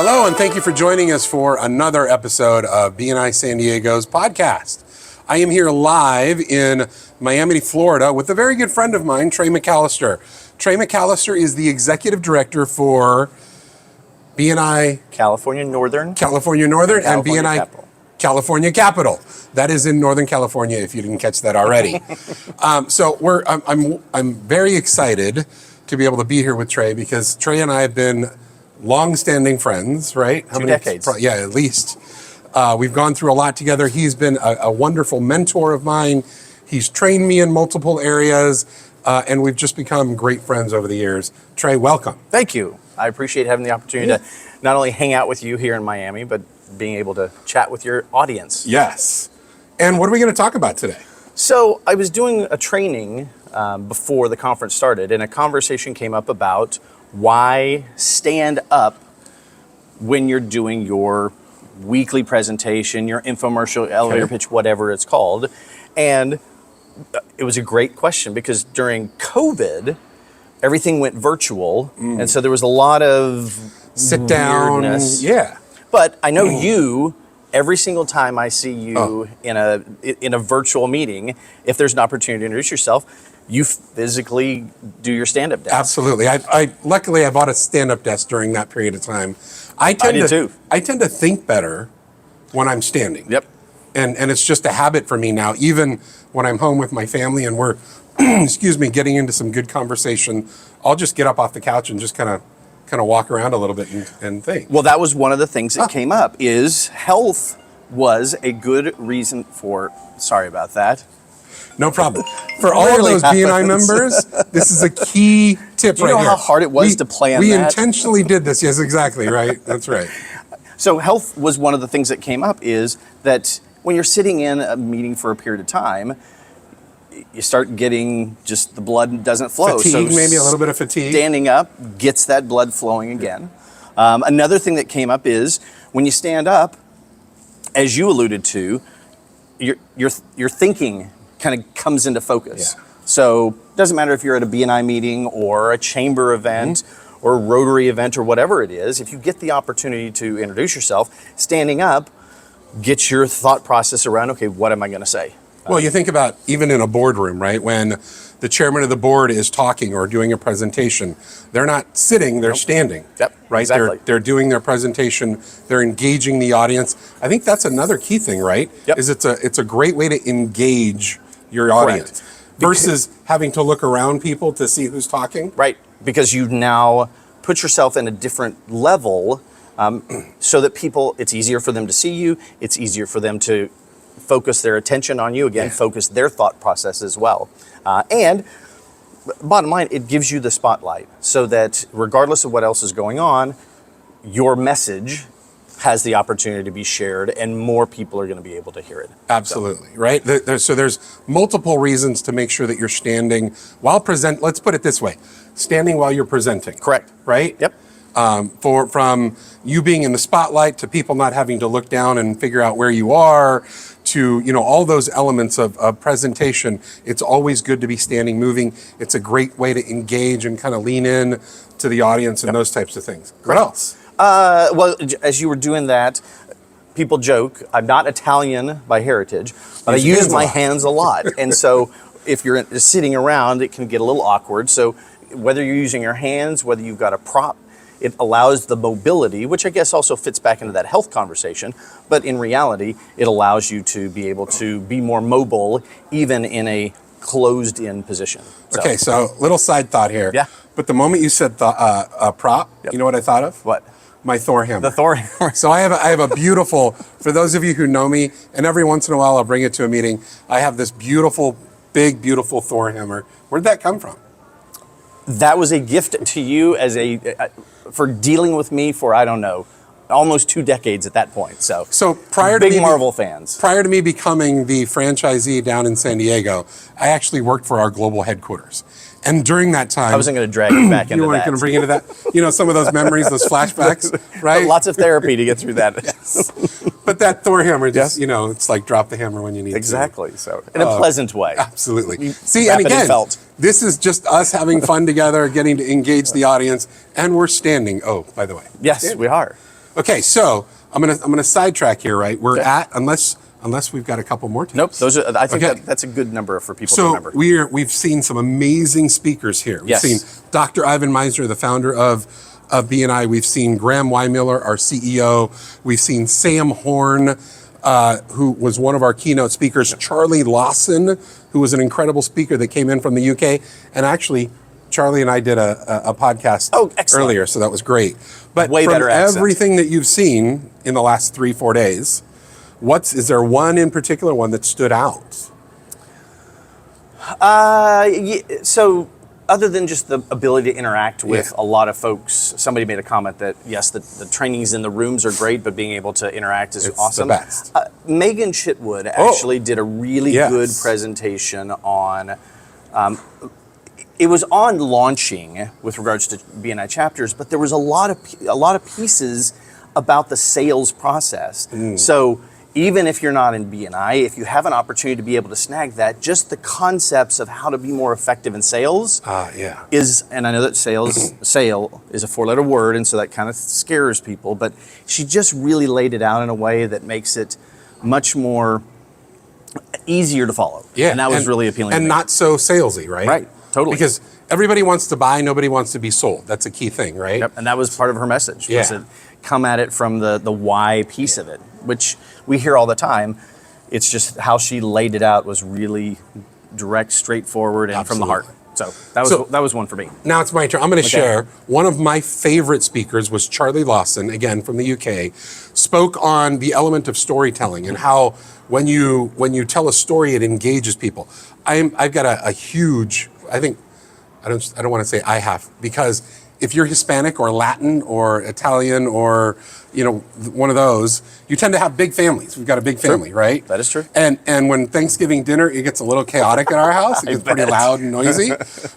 Hello, and thank you for joining us for another episode of BNI San Diego's podcast. I am here live in Miami, Florida, with a very good friend of mine, Trey McAllister. Trey McAllister is the executive director for BNI California Northern, and BNI Capital. California Capital. That is in Northern California, if you didn't catch that already. I'm very excited to be able to be here with Trey, because Trey and I have been long-standing friends, right? Two decades. Yeah, at least. We've gone through a lot together. He's been a wonderful mentor of mine. He's trained me in multiple areas, and we've just become great friends over the years. Trey, welcome. Thank you. I appreciate having the opportunity to not only hang out with you here in Miami, but being able to chat with your audience. Yes. And what are we going to talk about today? So I was doing a training before the conference started, and a conversation came up about why stand up when you're doing your weekly presentation, your infomercial, elevator pitch, whatever it's called. And it was a great question, because during COVID, everything went virtual. And so there was a lot of sit down. weirdness. Yeah. But I know you, every single time I see you in a virtual meeting, if there's an opportunity to introduce yourself, you physically do your stand-up desk. Absolutely. Luckily, I bought a stand-up desk during that period of time. I tend to think better when I'm standing. Yep. And it's just a habit for me now. Even when I'm home with my family and we're, getting into some good conversation, I'll just get up off the couch and just kind of walk around a little bit and think. Well, that was one of the things that came up, is health was a good reason for, sorry about that. No problem. For all of those BNI members, this is a key tip right here. Do you know how hard it was to plan we that? We intentionally did this. Yes, exactly. Right. That's right. So health was one of the things that came up, is that when you're sitting in a meeting for a period of time, you start getting just the blood doesn't flow. Fatigue, maybe a little bit of fatigue. Standing up gets that blood flowing again. Another thing that came up is when you stand up, as you alluded to, your thinking kind of comes into focus. Yeah. So it doesn't matter if you're at a BNI meeting or a chamber event or a Rotary event or whatever it is, if you get the opportunity to introduce yourself, standing up gets your thought process around, okay, what am I going to say? Well, you think about even in a boardroom, right? When the chairman of the board is talking or doing a presentation, they're not sitting, they're standing. Yep, right? Exactly. They're doing their presentation, they're engaging the audience. I think that's another key thing, right? Yep. Is it's a great way to engage your audience versus having to look around people to see who's talking. Right, because you now put yourself in a different level, so that people, it's easier for them to see you, it's easier for them to focus their attention on you, focus their thought process as well. And bottom line, it gives you the spotlight, so that regardless of what else is going on, your message has the opportunity to be shared, and more people are going to be able to hear it. Absolutely, right? So there's multiple reasons to make sure that you're standing while let's put it this way, standing while you're presenting. Correct. Right? Yep. From you being in the spotlight to people not having to look down and figure out where you are, to all those elements of presentation, it's always good to be standing, moving. It's a great way to engage and kind of lean in to the audience and those types of things. What else? Well, as you were doing that, people joke, I'm not Italian by heritage, but I use my hands a lot. And so if you're sitting around, it can get a little awkward. So whether you're using your hands, whether you've got a prop, it allows the mobility, which I guess also fits back into that health conversation. But in reality, it allows you to be able to be more mobile, even in a closed-in position. Okay, so little side thought here. Yeah. But the moment you said prop, you know what I thought of? What? My Thor hammer. The Thor hammer. So I have a beautiful, for those of you who know me, and every once in a while I'll bring it to a meeting, I have this beautiful, big, beautiful Thor hammer. Where'd that come from? That was a gift to you for dealing with me for, I don't know, almost 2 decades at that point. So prior to big Marvel fans. Prior to me becoming the franchisee down in San Diego, I actually worked for our global headquarters. And during that time, I wasn't going to drag you back into that. You weren't going to bring into that? Some of those memories, those flashbacks, right? But lots of therapy to get through that. But that Thor hammer, just, it's like drop the hammer when you need exactly. So in a pleasant way. Absolutely. See, and again, this is just us having fun together, getting to engage the audience, and we're standing. Oh, by the way. Yes, we are. Okay, so I'm gonna sidetrack here, right? We're at unless we've got a couple more tips. Nope, those are. I think Okay. that's a good number for people to So remember. we've seen some amazing speakers here. We've Yes. seen Dr. Ivan Meisner, the founder of BNI. We've seen Graham Weimiller, our CEO. We've seen Sam Horn, who was one of our keynote speakers. Charlie Lawson, who was an incredible speaker that came in from the UK. And actually, Charlie and I did a podcast excellent. earlier, so that was great. But Way from better accent. everything that you've seen in the last 3-4 days, is there one in particular one that stood out? So other than just the ability to interact with a lot of folks, somebody made a comment that yes, the trainings in the rooms are great, but being able to interact is awesome. The best. Megan Chitwood actually did a really good presentation on. It was on launching with regards to BNI chapters, but there was a lot of pieces about the sales process. So even if you're not in BNI, if you have an opportunity to be able to snag that, just the concepts of how to be more effective in sales is, and I know that sale is a 4-letter word, and so that kind of scares people, but she just really laid it out in a way that makes it much more easier to follow. Yeah, and that was really appealing. And to me. not so salesy, right? Right, totally. Because everybody wants to buy, nobody wants to be sold. That's a key thing, right? Yep, and that was part of her message. Was to come at it from the why piece of it, which we hear all the time. It's just how she laid it out was really direct, straightforward, and from the heart. So that was one for me. Now it's my turn. I'm going to share. One of my favorite speakers was Charlie Lawson, again from the UK, spoke on the element of storytelling and how when you tell a story, it engages people. I've got a huge, I don't want to say I have, because if you're Hispanic or Latin or Italian or one of those, you tend to have big families. We've got a big family, right? That is true. And when Thanksgiving dinner, it gets a little chaotic at our house. It gets pretty loud and noisy.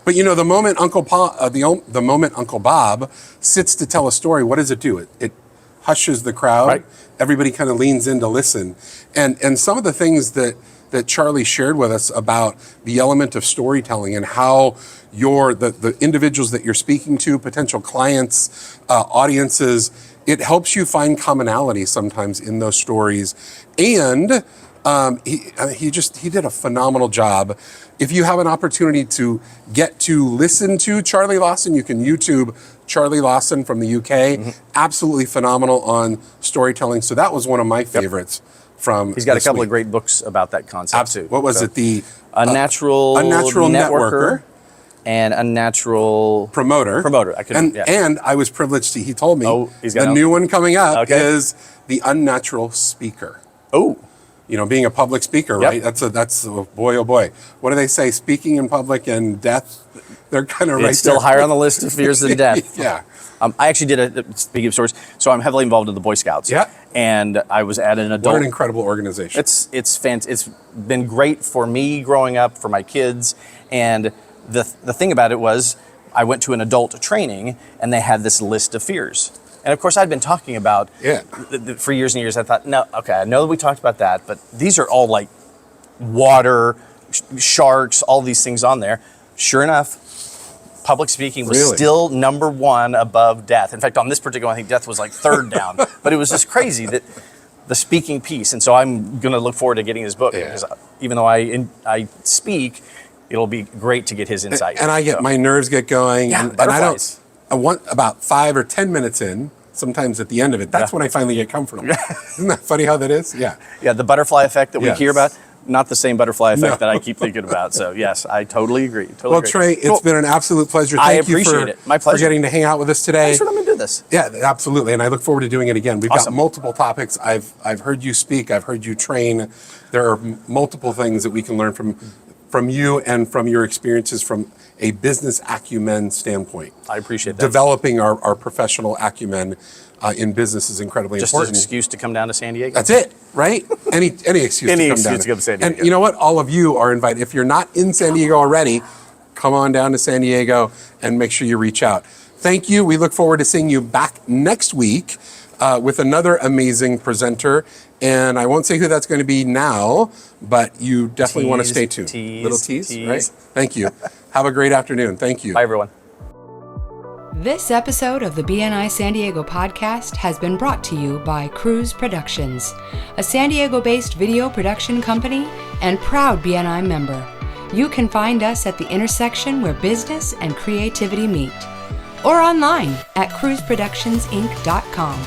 But the moment the moment Uncle Bob sits to tell a story, what does it do? It hushes the crowd. Right. Everybody kind of leans in to listen. And some of the things that Charlie shared with us about the element of storytelling and how the individuals that you're speaking to, potential clients, audiences, it helps you find commonality sometimes in those stories. And he did a phenomenal job. If you have an opportunity to get to listen to Charlie Lawson, you can YouTube Charlie Lawson from the UK. Absolutely phenomenal on storytelling. So that was one of my favorites. He's got a couple of great books about that concept too. What was it? The Unnatural Networker and Unnatural Promoter. And I was privileged to. He told me the new one coming up is the Unnatural Speaker. Oh, being a public speaker, right? That's boy, oh boy. What do they say? Speaking in public and death. They're kind of right. It's still higher on the list of fears than death. Yeah. I actually did speaking of stories, so I'm heavily involved in the Boy Scouts. Yeah. And I was at an adult. What an incredible organization. It's been great for me growing up, for my kids. And the thing about it was I went to an adult training and they had this list of fears. And of course I'd been talking about for years and years. I thought, no, okay, I know that we talked about that, but these are all like water, sharks, all these things on there. Sure enough, public speaking was still number one above death. In fact, on this particular one, I think death was like third down. But it was just crazy that the speaking piece. And so I'm going to look forward to getting his book because even though I speak, it'll be great to get his insight. And I get my nerves get going. And I want about 5 or 10 minutes in, sometimes at the end of it, that's when I finally get comfortable. Isn't that funny how that is? Yeah. Yeah, the butterfly effect that we hear about. Not the same butterfly effect that I keep thinking about. So yes, I totally agree. Trey, it's been an absolute pleasure. Thank you for getting to hang out with us today. Thanks for letting me do this. Yeah, absolutely. And I look forward to doing it again. We've got multiple topics. I've heard you speak. I've heard you train. There are multiple things that we can learn from you and from your experiences from a business acumen standpoint. I appreciate that. Developing our professional acumen in business is incredibly important. Just an excuse to come down to San Diego. That's it, right? Any excuse to come to San Diego. And you know what? All of you are invited. If you're not in San Diego already, come on down to San Diego and make sure you reach out. Thank you. We look forward to seeing you back next week with another amazing presenter. And I won't say who that's going to be now, but you definitely want to stay tuned. Little tease, right? Thank you. Have a great afternoon. Thank you. Bye, everyone. This episode of the BNI San Diego podcast has been brought to you by Cruise Productions, a San Diego-based video production company and proud BNI member. You can find us at the intersection where business and creativity meet, or online at cruiseproductionsinc.com.